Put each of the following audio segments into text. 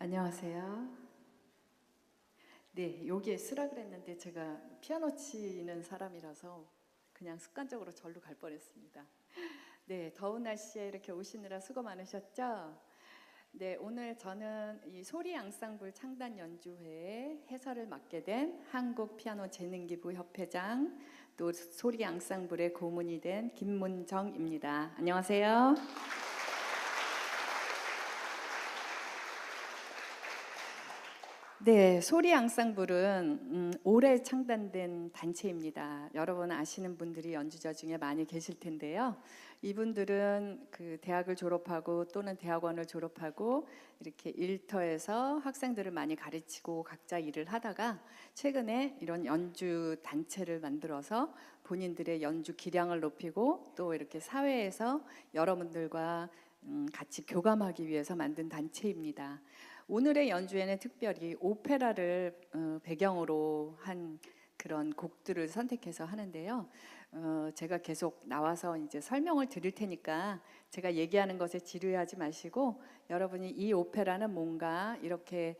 안녕하세요. 네, 여기에 쓰라 그랬는데 제가 피아노 치는 사람이라서 그냥 습관적으로 절로 갈 뻔했습니다. 네, 더운 날씨에 이렇게 오시느라 수고 많으셨죠? 네, 오늘 저는 이 소리 앙상블 창단 연주회의 해설을 맡게 된 한국 피아노 재능기부 협회장, 또 소리 앙상블의 고문이 된 김문정입니다. 안녕하세요. 네, 소리 앙상블은 올해 창단된 단체입니다. 여러분 아시는 분들이 연주자 중에 많이 계실 텐데요. 이분들은 그 대학을 졸업하고 또는 대학원을 졸업하고 이렇게 일터에서 학생들을 많이 가르치고 각자 일을 하다가 최근에 이런 연주 단체를 만들어서 본인들의 연주 기량을 높이고 또 이렇게 사회에서 여러분들과 같이 교감하기 위해서 만든 단체입니다. 오늘의 연주에는 특별히 오페라를 배경으로 한 그런 곡들을 선택해서 하는데요. 제가 계속 나와서 이제 설명을 드릴 테니까 제가 얘기하는 것에 지루해하지 마시고 여러분이 이 오페라는 뭔가 이렇게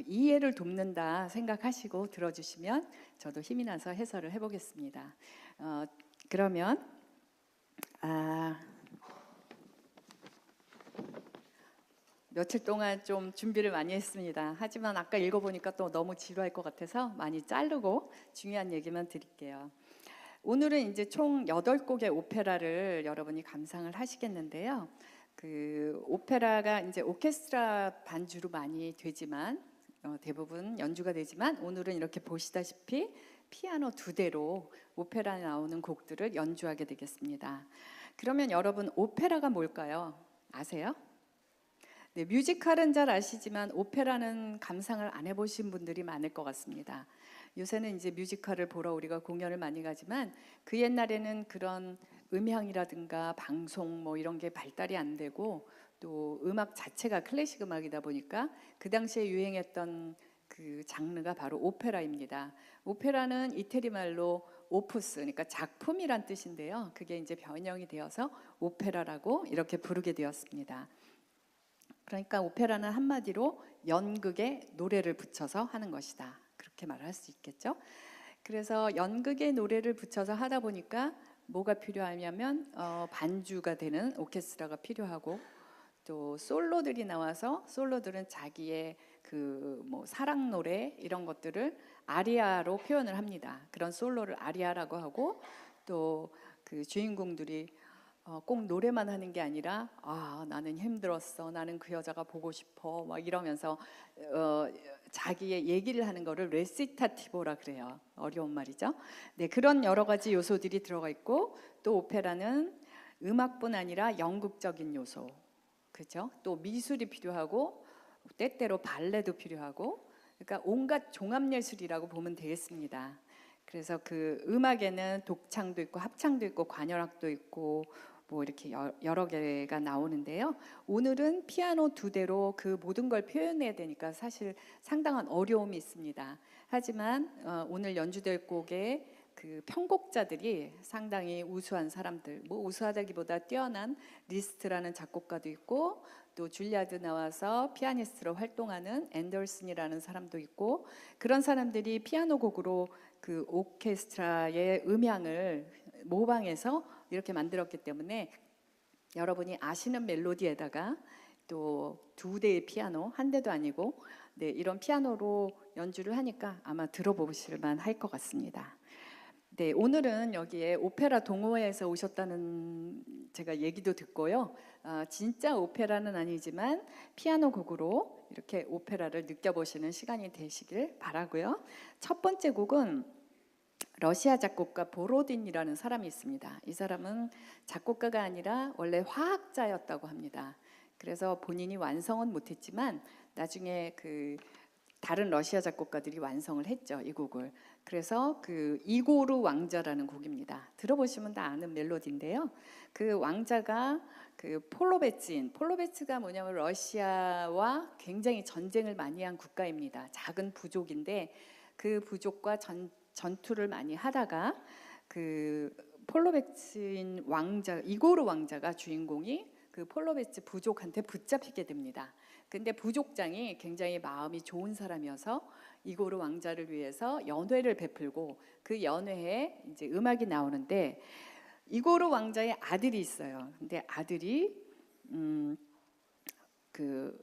이해를 돕는다 생각하시고 들어주시면 저도 힘이 나서 해설을 해보겠습니다. 그러면 며칠 동안 좀 준비를 많이 했습니다. 하지만 아까 읽어보니까 또 너무 지루할 것 같아서 많이 자르고 중요한 얘기만 드릴게요. 오늘은 이제 총 8곡의 오페라를 여러분이 감상을 하시겠는데요. 그 오페라가 이제 오케스트라 반주로 많이 되지만 대부분 연주가 되지만 오늘은 이렇게 보시다시피 피아노 2대로 오페라에 나오는 곡들을 연주하게 되겠습니다. 그러면 여러분 오페라가 뭘까요? 아세요? 네, 뮤지컬은 잘 아시지만 오페라는 감상을 안 해보신 분들이 많을 것 같습니다. 요새는 이제 뮤지컬을 보러 우리가 공연을 많이 가지만 그 옛날에는 그런 음향이라든가 방송 뭐 이런 게 발달이 안 되고 또 음악 자체가 클래식 음악이다 보니까 그 당시에 유행했던 그 장르가 바로 오페라입니다. 오페라는 이태리 말로 오푸스, 그러니까 작품이란 뜻인데요. 그게 이제 변형이 되어서 오페라라고 이렇게 부르게 되었습니다. 그러니까 오페라는 한마디로 연극에 노래를 붙여서 하는 것이다. 그렇게 말할 수 있겠죠. 그래서 연극에 노래를 붙여서 하다 보니까 뭐가 필요하냐면 반주가 되는 오케스트라가 필요하고 또 솔로들이 나와서 솔로들은 자기의 그 뭐 사랑 노래 이런 것들을 아리아로 표현을 합니다. 그런 솔로를 아리아라고 하고 또 그 주인공들이 꼭 노래만 하는 게 아니라 나는 힘들었어, 나는 그 여자가 보고 싶어 막 이러면서 자기의 얘기를 하는 거를 레시타티보라 그래요. 어려운 말이죠. 네, 그런 여러 가지 요소들이 들어가 있고 또 오페라는 음악뿐 아니라 연극적인 요소, 그렇죠? 또 미술이 필요하고 때때로 발레도 필요하고 그러니까 온갖 종합예술이라고 보면 되겠습니다. 그래서 그 음악에는 독창도 있고 합창도 있고 관현악도 있고 뭐 이렇게 여러 개가 나오는데요. 오늘은 피아노 2대로 그 모든 걸 표현해야 되니까 사실 상당한 어려움이 있습니다. 하지만 오늘 연주될 곡의 그 편곡자들이 상당히 우수한 사람들, 뭐 우수하다기보다 뛰어난 리스트라는 작곡가도 있고 또 줄리아드 나와서 피아니스트로 활동하는 앤더슨이라는 사람도 있고 그런 사람들이 피아노 곡으로 그 오케스트라의 음향을 모방해서 이렇게 만들었기 때문에 여러분이 아시는 멜로디에다가 또 2대의 피아노, 한 대도 아니고 네, 이런 피아노로 연주를 하니까 아마 들어보실만 할 것 같습니다. 네, 오늘은 여기에 오페라 동호회에서 오셨다는 제가 얘기도 듣고요. 진짜 오페라는 아니지만 피아노 곡으로 이렇게 오페라를 느껴보시는 시간이 되시길 바라고요. 첫 번째 곡은 러시아 작곡가 보로딘이라는 사람이 있습니다. 이 사람은 작곡가가 아니라 원래 화학자였다고 합니다. 그래서 본인이 완성은 못했지만 나중에 그 다른 러시아 작곡가들이 완성을 했죠, 이 곡을. 그래서 그 이고르 왕자라는 곡입니다. 들어보시면 다 아는 멜로디인데요. 그 왕자가 그 폴로베츠가 뭐냐면 러시아와 굉장히 전쟁을 많이 한 국가입니다. 작은 부족인데 그 부족과 전투를 많이 하다가 그 폴로베츠인 왕자 이고르 왕자가 주인공이 그 폴로베스 부족한테 붙잡히게 됩니다. 근데 부족장이 굉장히 마음이 좋은 사람이어서 이고르 왕자를 위해서 연회를 베풀고 그 연회에 이제 음악이 나오는데 이고르 왕자의 아들이 있어요. 근데 아들이 그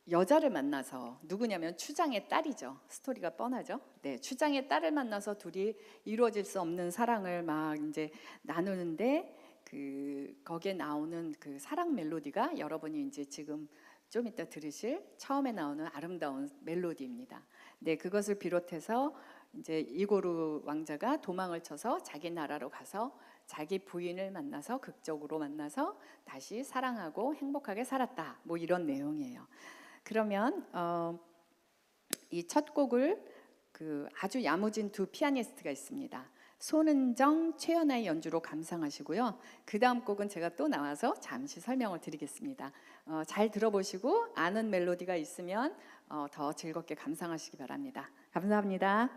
여자를 만나서 누구냐면 추장의 딸이죠. 스토리가 뻔하죠. 네, 추장의 딸을 만나서 둘이 이루어질 수 없는 사랑을 막 이제 나누는데 그 거기에 나오는 그 사랑 멜로디가 여러분이 이제 지금 좀 이따 들으실 처음에 나오는 아름다운 멜로디입니다. 네, 그것을 비롯해서 이제 이고르 왕자가 도망을 쳐서 자기 나라로 가서 자기 부인을 만나서 극적으로 만나서 다시 사랑하고 행복하게 살았다. 뭐 이런 내용이에요. 그러면 이 첫 곡을 그 아주 야무진 두 피아니스트가 있습니다. 손은정, 최연아의 연주로 감상하시고요. 그 다음 곡은 제가 또 나와서 잠시 설명을 드리겠습니다. 잘 들어보시고 아는 멜로디가 있으면 더 즐겁게 감상하시기 바랍니다. 감사합니다.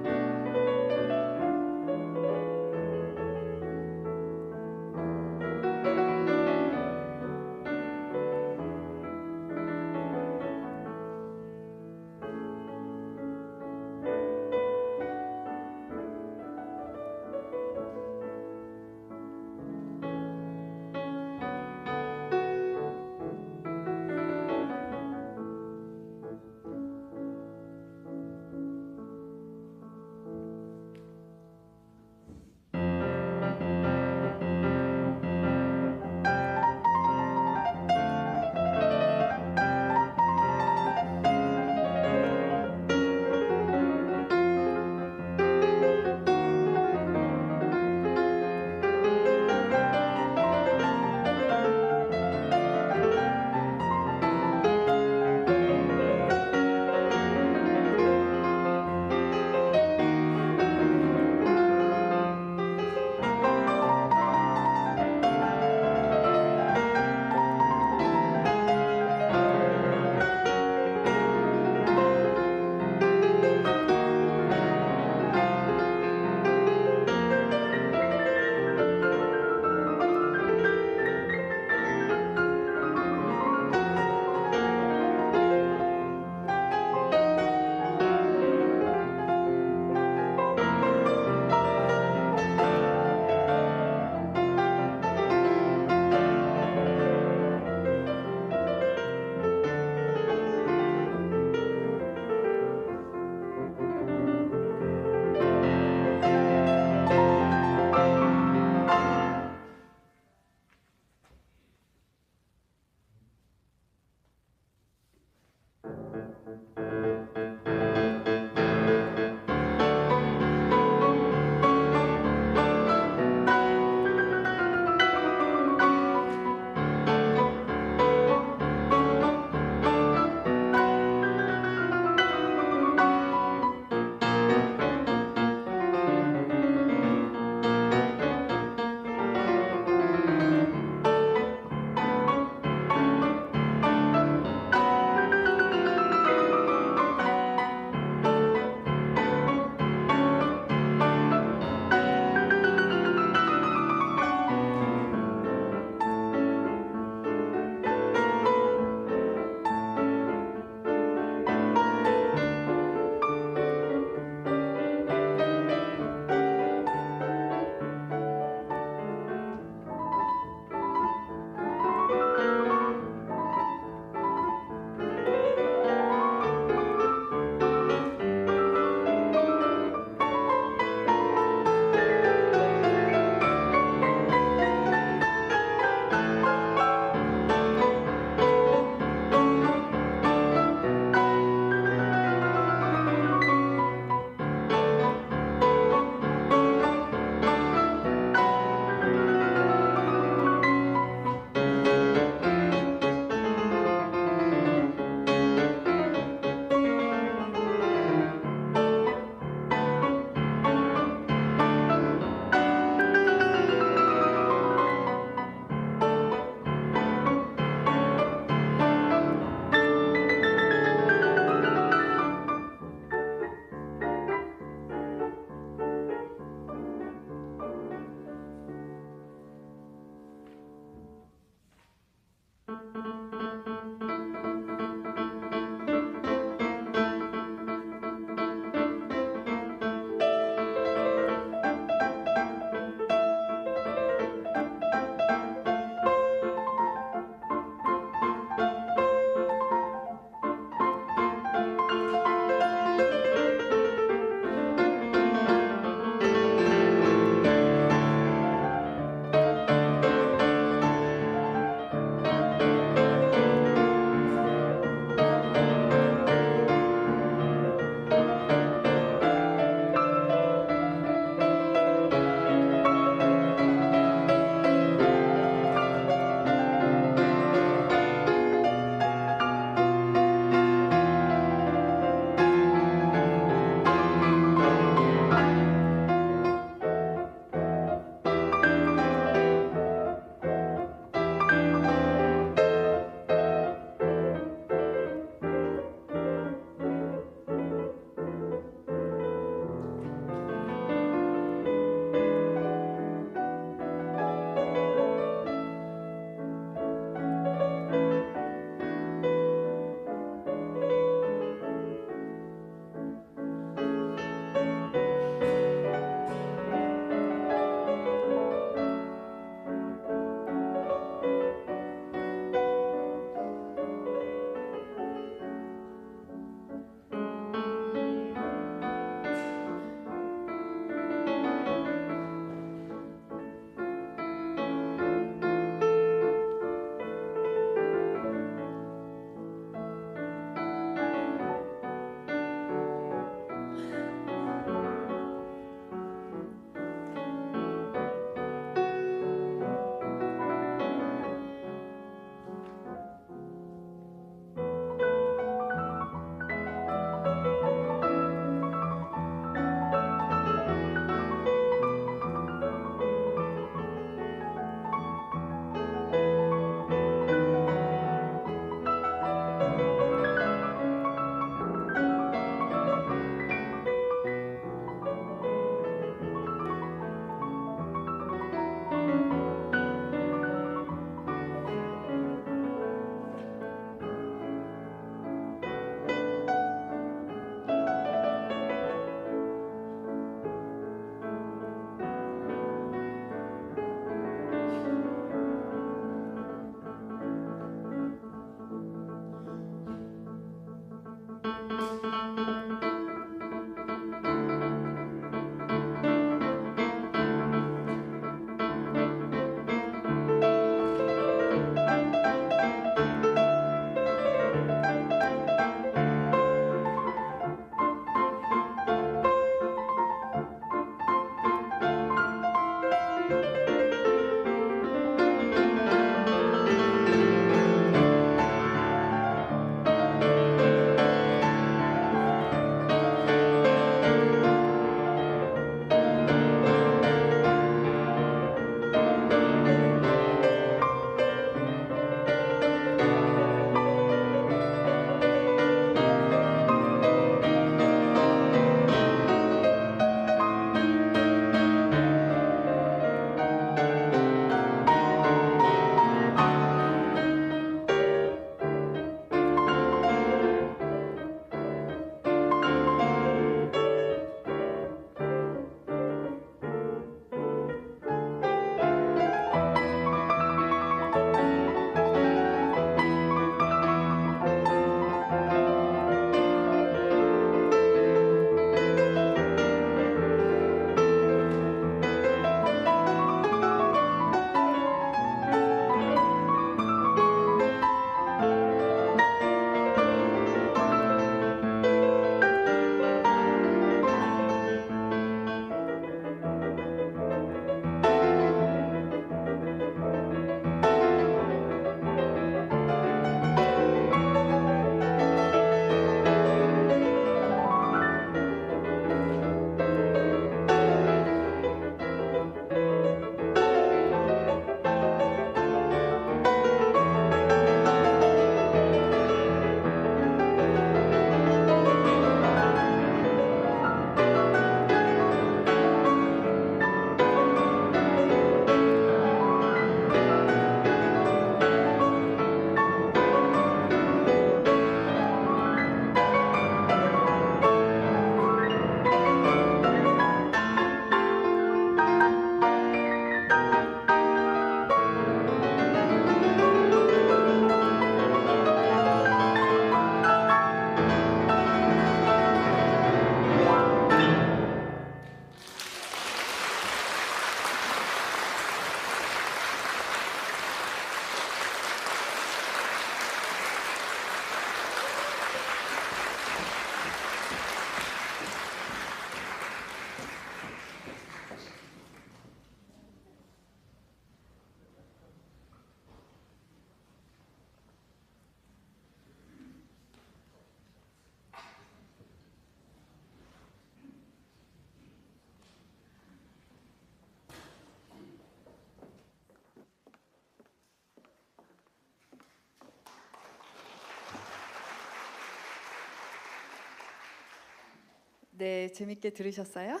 네, 재밌게 들으셨어요?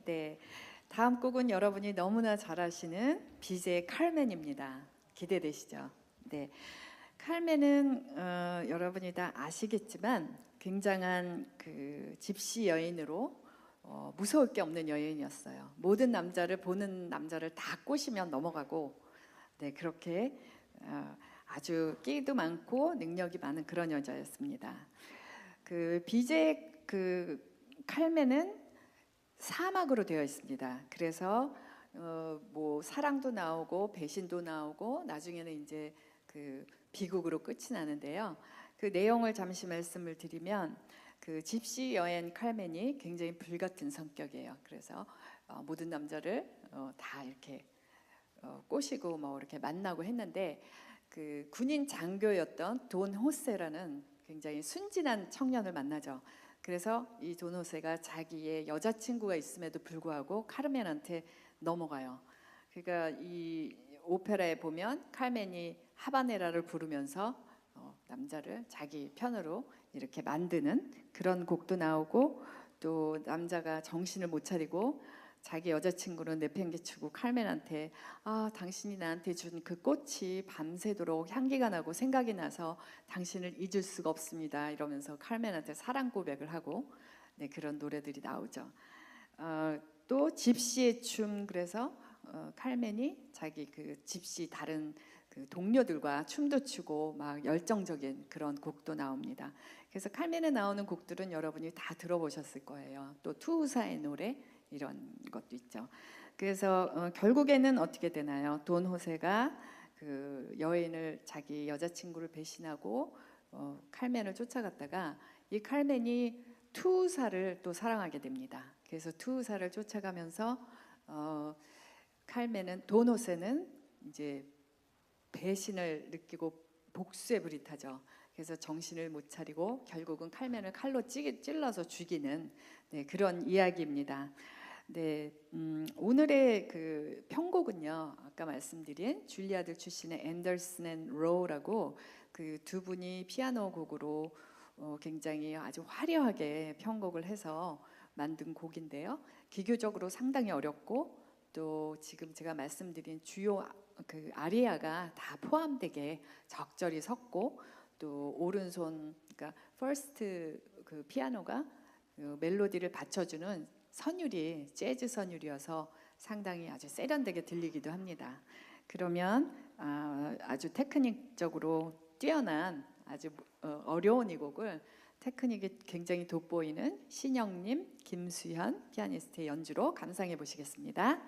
네, 다음 곡은 여러분이 너무나 잘 아시는 비제의 칼멘입니다. 기대되시죠? 네, 칼멘은 여러분이 다 아시겠지만 굉장한 그 집시 여인으로 무서울 게 없는 여인이었어요. 모든 남자를 보는 남자를 다 꼬시면 넘어가고, 네, 그렇게 아주 끼도 많고 능력이 많은 그런 여자였습니다. 그 비제 그 칼멘은 사막으로 되어 있습니다. 그래서 뭐 사랑도 나오고 배신도 나오고 나중에는 이제 그 비극으로 끝이 나는데요. 그 내용을 잠시 말씀을 드리면 그 집시 여인 칼멘이 굉장히 불같은 성격이에요. 그래서 모든 남자를 다 이렇게 꼬시고 뭐 이렇게 만나고 했는데 그 군인 장교였던 돈 호세라는 굉장히 순진한 청년을 만나죠. 그래서 이 돈 호세가 자기의 여자친구가 있음에도 불구하고 카르멘한테 넘어가요. 그러니까 이 오페라에 보면 칼멘이 하바네라를 부르면서 남자를 자기 편으로 이렇게 만드는 그런 곡도 나오고, 또 남자가 정신을 못 차리고 자기 여자친구는 내팽개치고 칼멘한테 당신이 나한테 준 그 꽃이 밤새도록 향기가 나고 생각이 나서 당신을 잊을 수가 없습니다 이러면서 칼멘한테 사랑 고백을 하고, 네, 그런 노래들이 나오죠. 또 집시의 춤, 그래서 칼멘이 자기 그 집시 다른 그 동료들과 춤도 추고 막 열정적인 그런 곡도 나옵니다. 그래서 칼멘에 나오는 곡들은 여러분이 다 들어보셨을 거예요. 또 투우사의 노래 이런 것도 있죠. 그래서 결국에는 어떻게 되나요? 돈 호세가 그 여인을 자기 여자친구를 배신하고 칼멘을 쫓아갔다가 이 칼멘이 투우사를 또 사랑하게 됩니다. 그래서 투우사를 쫓아가면서 칼멘은 돈 호세는 이제 배신을 느끼고 복수의 불이 타죠. 그래서 정신을 못 차리고 결국은 칼멘을 칼로 찔러서 죽이는, 네, 그런 이야기입니다. 네, 오늘의 그 편곡은요, 아까 말씀드린 줄리아드 출신의 앤더슨 앤 로우라고 그 두 분이 피아노 곡으로 굉장히 아주 화려하게 편곡을 해서 만든 곡인데요. 기교적으로 상당히 어렵고, 또 지금 제가 말씀드린 주요 그 아리아가 다 포함되게 적절히 섰고, 또 오른손, 그러니까 퍼스트 그 피아노가 그 멜로디를 받쳐주는 선율이 재즈 선율이어서 상당히 아주 세련되게 들리기도 합니다. 그러면 아주 테크닉적으로 뛰어난 아주 어려운 이 곡을 테크닉이 굉장히 돋보이는 신영님, 김수현 피아니스트의 연주로 감상해 보시겠습니다.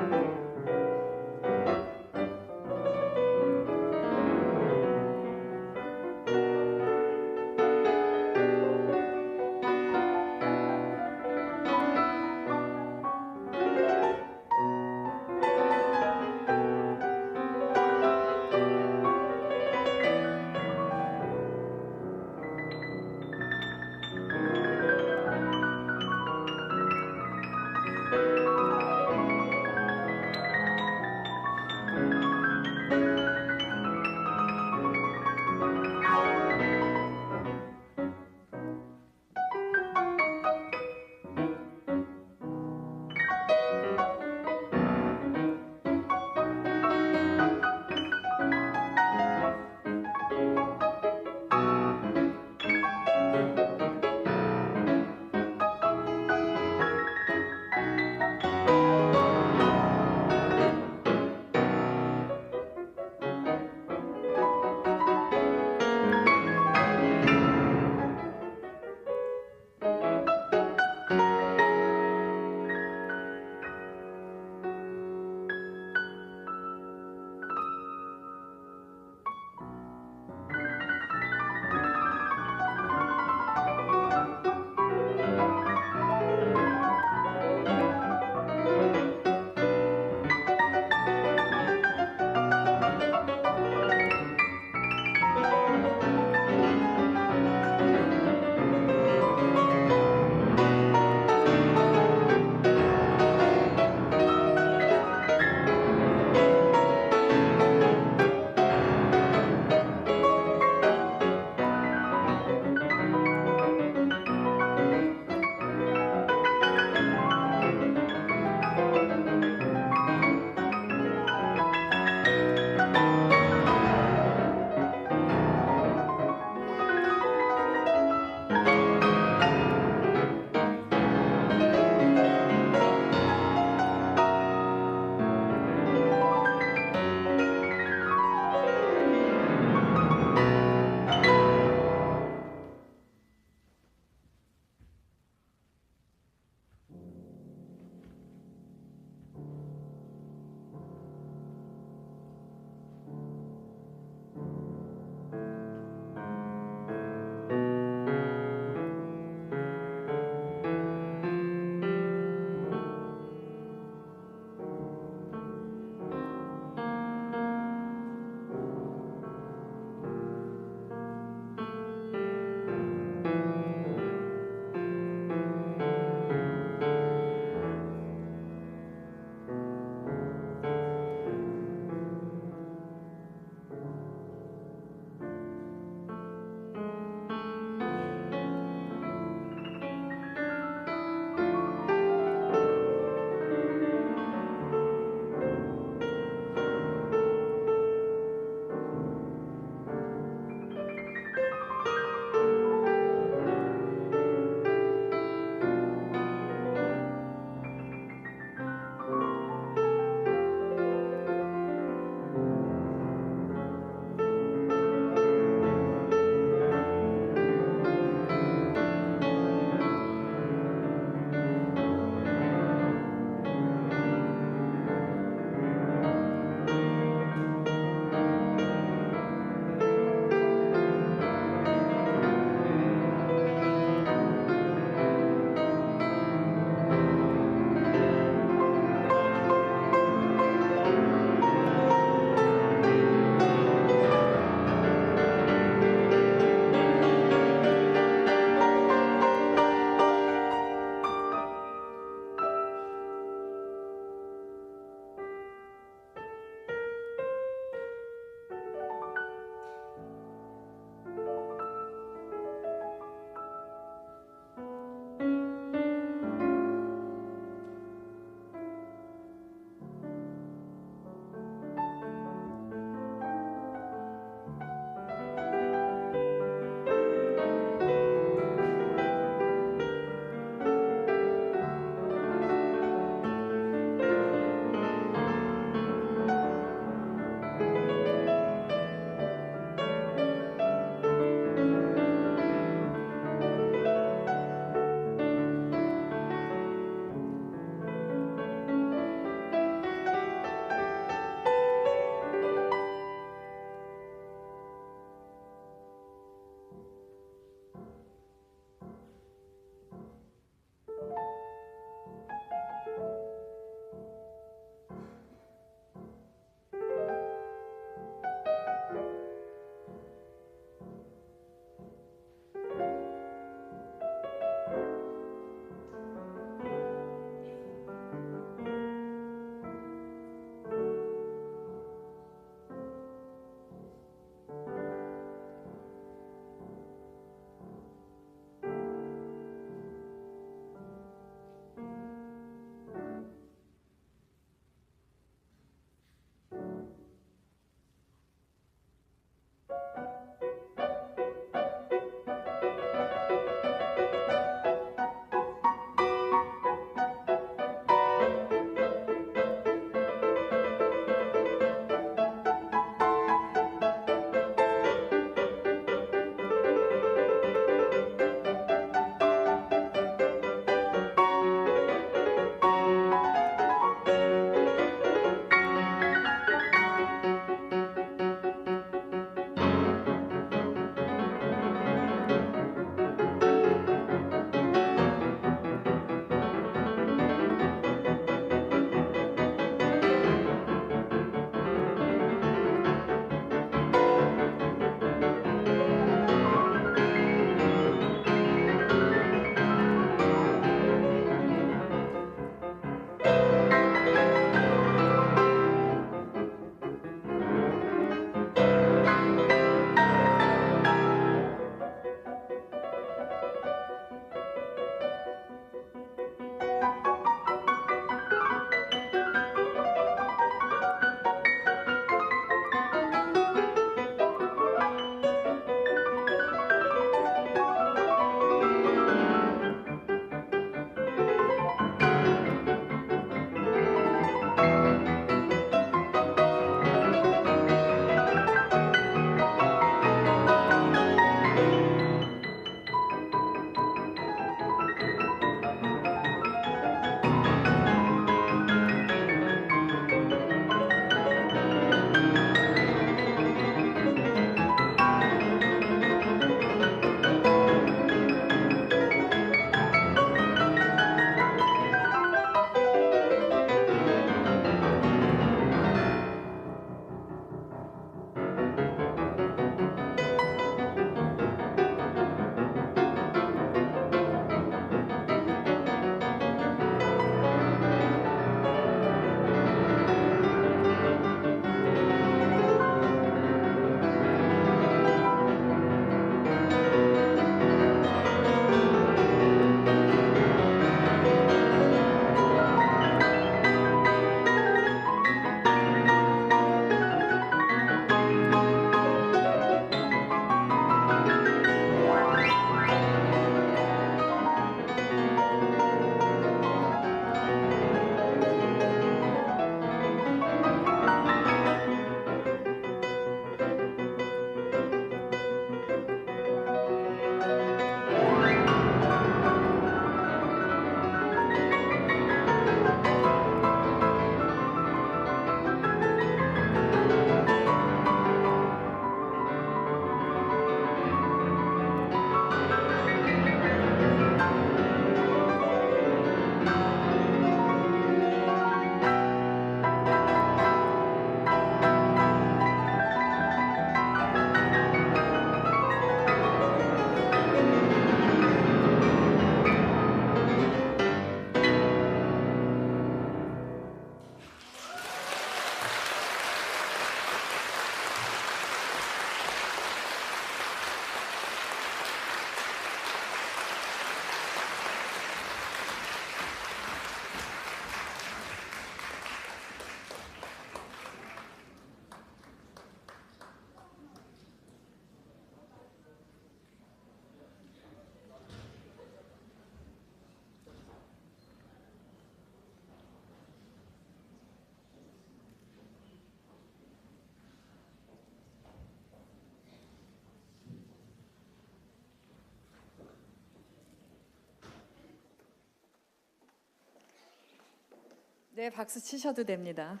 네, 박수 치셔도 됩니다.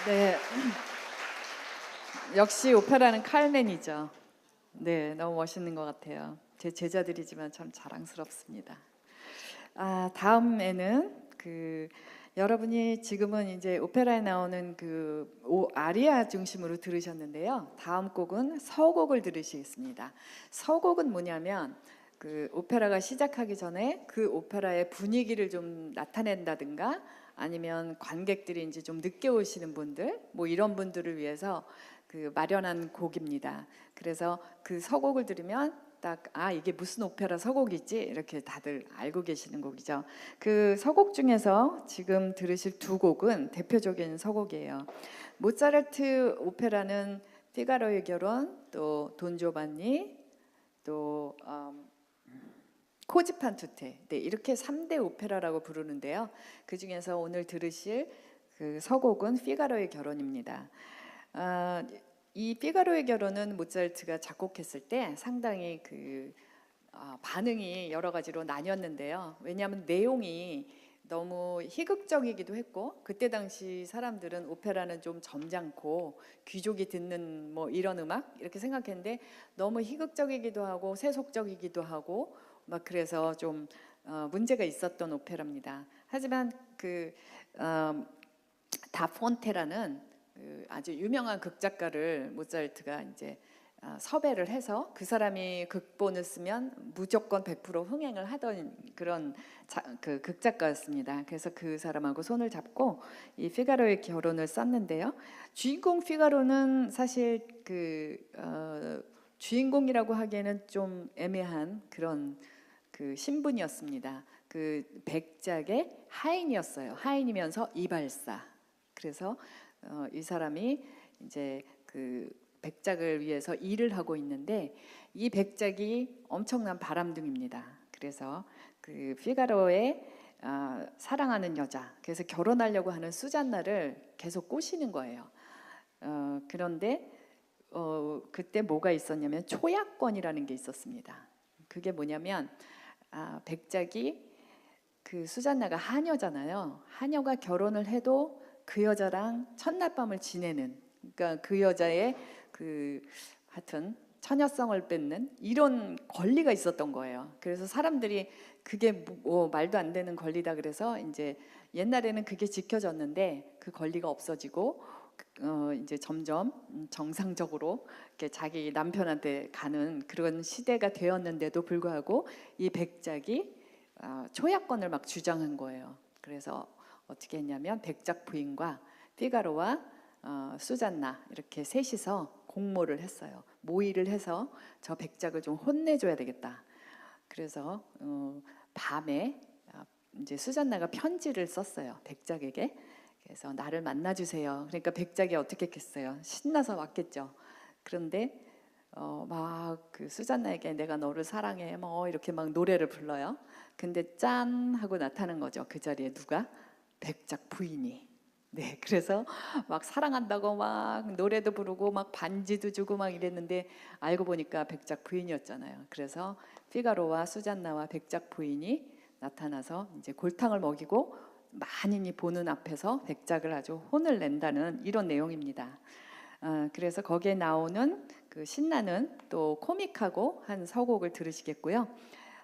네, 역시 오페라는 칼맨이죠. 네, 너무 멋있는 것 같아요. 제 제자들이지만 참 자랑스럽습니다. 다음에는 여러분이 지금은 이제 오페라에 나오는 아리아 중심으로 들으셨는데요. 다음 곡은 서곡을 들으시겠습니다. 서곡은 뭐냐면 오페라가 시작하기 전에 그 오페라의 분위기를 좀 나타낸다든가 아니면 관객들이 이제 좀 늦게 오시는 분들 뭐 이런 분들을 위해서 마련한 곡입니다. 그래서 그 서곡을 들으면 딱 이게 무슨 오페라 서곡이지 이렇게 다들 알고 계시는 곡이죠. 그 서곡 중에서 지금 들으실 두 곡은 대표적인 서곡이에요. 모차르트 오페라는 피가로의 결혼, 또 돈조반니, 또 코지판 투테, 네, 이렇게 3대 오페라라고 부르는데요. 그 중에서 오늘 들으실 그 서곡은 피가로의 결혼입니다. 이 피가로의 결혼은 모차르트가 작곡했을 때 상당히 반응이 여러 가지로 나뉘었는데요. 왜냐하면 내용이 너무 희극적이기도 했고 그때 당시 사람들은 오페라는 좀 점잖고 귀족이 듣는 뭐 이런 음악 이렇게 생각했는데 너무 희극적이기도 하고 세속적이기도 하고 막 그래서 좀 문제가 있었던 오페라입니다. 하지만 다폰테라는 아주 유명한 극작가를 모차르트가 이제 섭외를 해서 그 사람이 극본을 쓰면 무조건 100% 흥행을 하던 그런 극작가였습니다. 그래서 그 사람하고 손을 잡고 이 피가로의 결혼을 썼는데요. 주인공 피가로는 사실 주인공이라고 하기에는 좀 애매한 그런 신분이었습니다. 백작의 하인이었어요. 하인이면서 이발사. 그래서 이 사람이 이제 백작을 위해서 일을 하고 있는데 이 백작이 엄청난 바람둥이입니다. 그래서 피가로의 사랑하는 여자, 그래서 결혼하려고 하는 수잔나를 계속 꼬시는 거예요. 그런데 그때 뭐가 있었냐면 초약권이라는 게 있었습니다. 그게 뭐냐면 백작이 수잔나가 하녀잖아요. 하녀가 결혼을 해도 그 여자랑 첫날 밤을 지내는, 그러니까 그 여자의 하여튼 처녀성을 뺏는 이런 권리가 있었던 거예요. 그래서 사람들이 그게 뭐 말도 안 되는 권리다 그래서 이제 옛날에는 그게 지켜졌는데 그 권리가 없어지고 이제 점점 정상적으로 이렇게 자기 남편한테 가는 그런 시대가 되었는데도 불구하고 이 백작이 초약권을 막 주장한 거예요. 그래서 어떻게 했냐면 백작 부인과 피가로와 수잔나 이렇게 셋이서 공모를 했어요. 모의를 해서 저 백작을 좀 혼내줘야 되겠다. 그래서 밤에 이제 수잔나가 편지를 썼어요. 백작에게. 그래서 나를 만나주세요. 그러니까 백작이 어떻게 했겠어요? 신나서 왔겠죠. 그런데 막 수잔나에게 내가 너를 사랑해 뭐 이렇게 막 노래를 불러요. 근데 짠 하고 나타난 거죠. 그 자리에 누가? 백작 부인이. 네, 그래서 막 사랑한다고 막 노래도 부르고 막 반지도 주고 막 이랬는데 알고 보니까 백작 부인이었잖아요. 그래서 피가로와 수잔나와 백작 부인이 나타나서 이제 골탕을 먹이고 만인이 보는 앞에서 백작을 아주 혼을 낸다는 이런 내용입니다. 그래서 거기에 나오는 신나는 또 코믹하고 한 서곡을 들으시겠고요.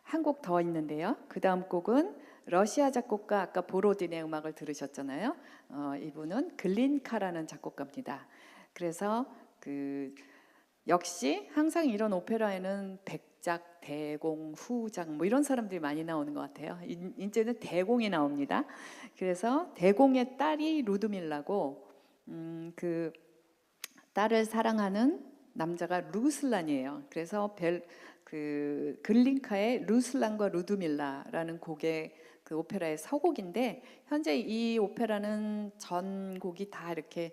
한 곡 더 있는데요. 그 다음 곡은 러시아 작곡가 아까 보로딘의 음악을 들으셨잖아요. 이분은 글린카라는 작곡가입니다. 그래서 역시 항상 이런 오페라에는 백작, 대공, 후작 뭐 이런 사람들이 많이 나오는 것 같아요. 이제는 대공이 나옵니다. 그래서 대공의 딸이 루드밀라고 그 딸을 사랑하는 남자가 루슬란이에요. 그래서 글린카의 루슬란과 루드밀라라는 곡의 오페라의 서곡인데 현재 이 오페라는 전곡이 다 이렇게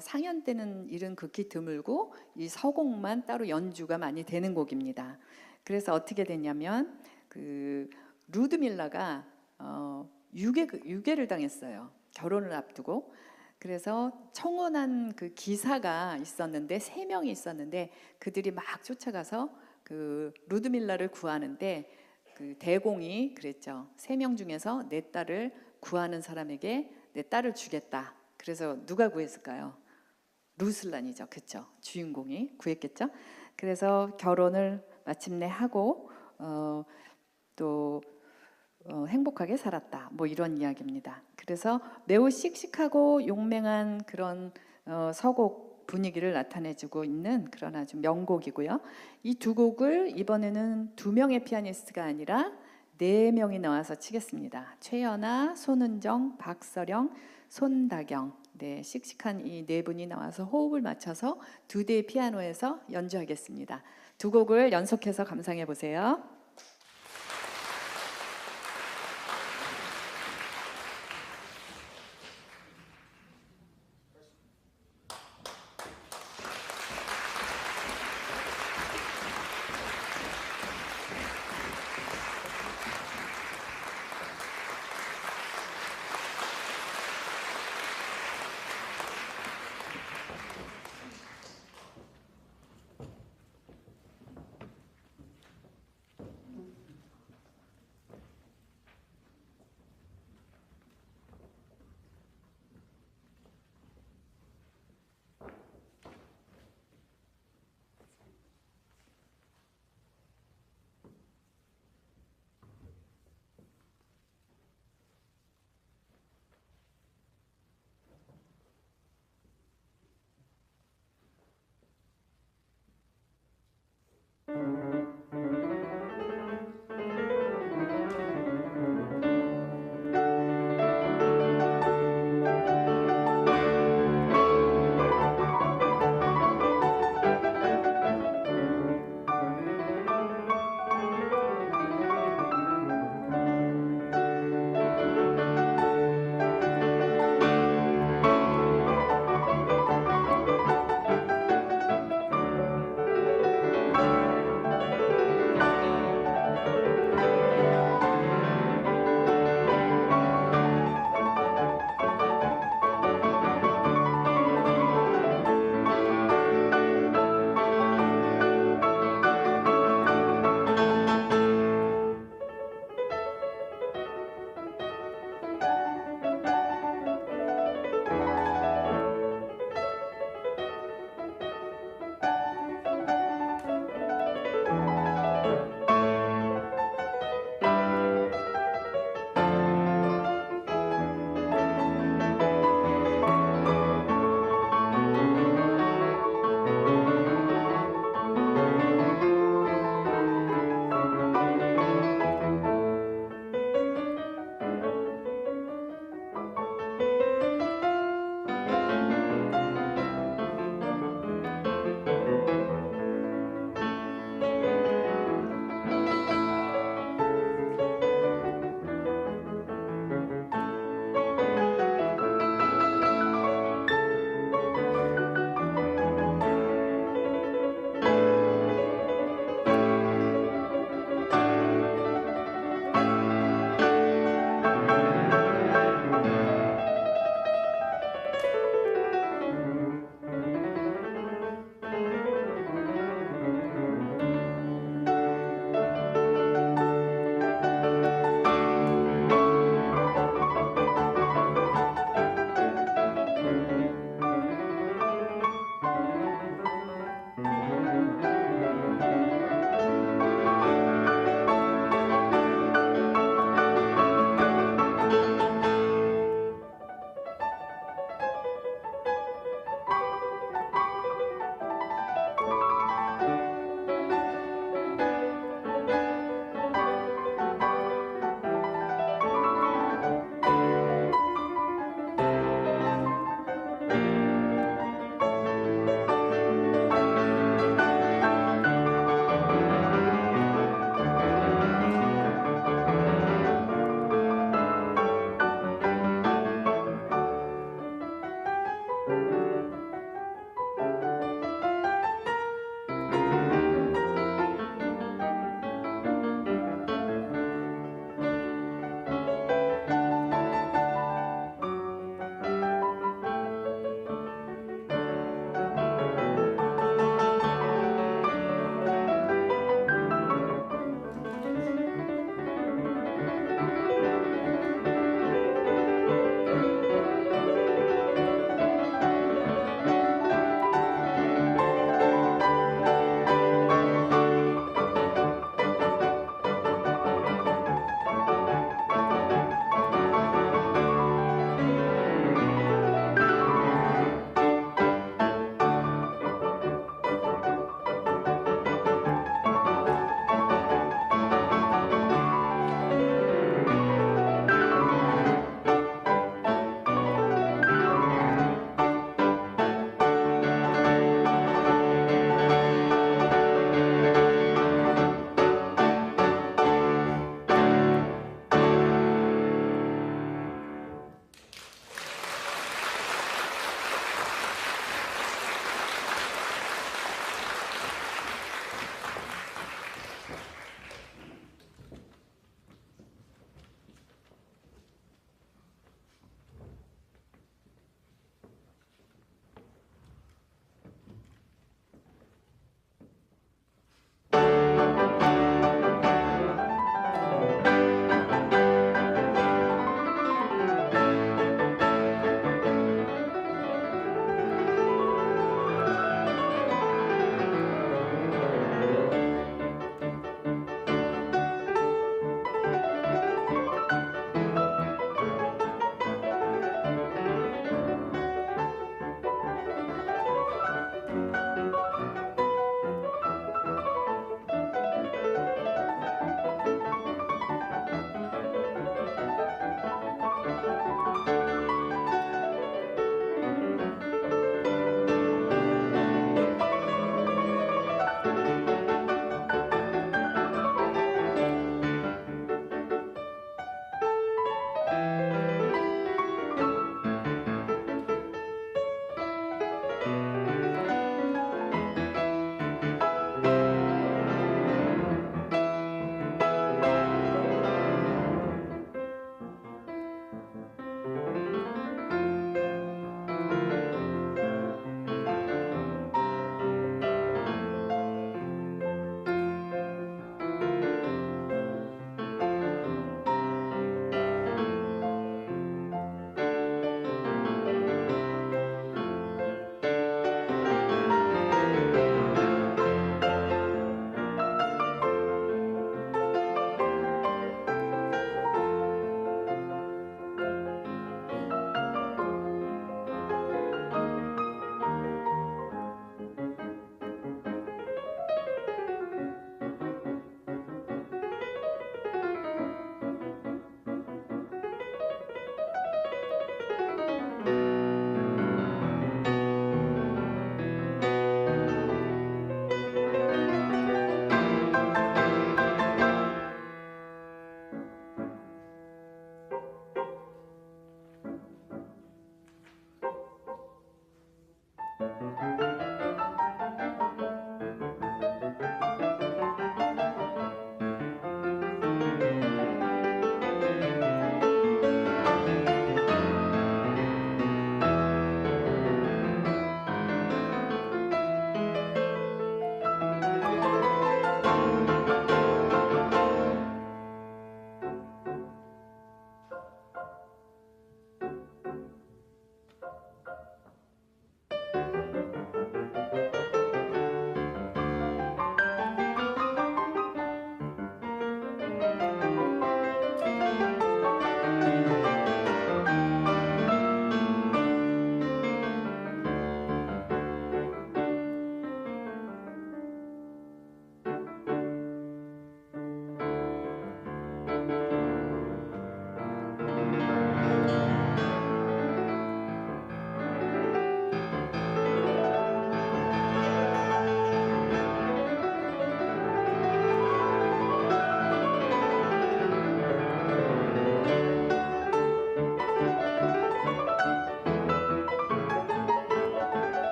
상연되는 일은 극히 드물고 이 서곡만 따로 연주가 많이 되는 곡입니다. 그래서 어떻게 되냐면 루드밀라가 유괴를 당했어요. 결혼을 앞두고. 그래서 청혼한 기사가 있었는데 3명이 있었는데 그들이 막 쫓아가서 루드밀라를 구하는데 그 대공이 그랬죠. 3명 중에서 내 딸을 구하는 사람에게 내 딸을 주겠다. 그래서 누가 구했을까요? 루슬란이죠. 그렇죠. 주인공이 구했겠죠. 그래서 결혼을 마침내 하고 또 행복하게 살았다. 뭐 이런 이야기입니다. 그래서 매우 씩씩하고 용맹한 그런 서곡 분위기를 나타내주고 있는 그런 아주 명곡이고요. 이 두 곡을 이번에는 2명의 피아니스트가 아니라 4명이 나와서 치겠습니다. 최연아, 손은정, 박서령, 손다경. 네, 씩씩한 이 4분이 나와서 호흡을 맞춰서 2대의 피아노에서 연주하겠습니다. 두 곡을 연속해서 감상해 보세요.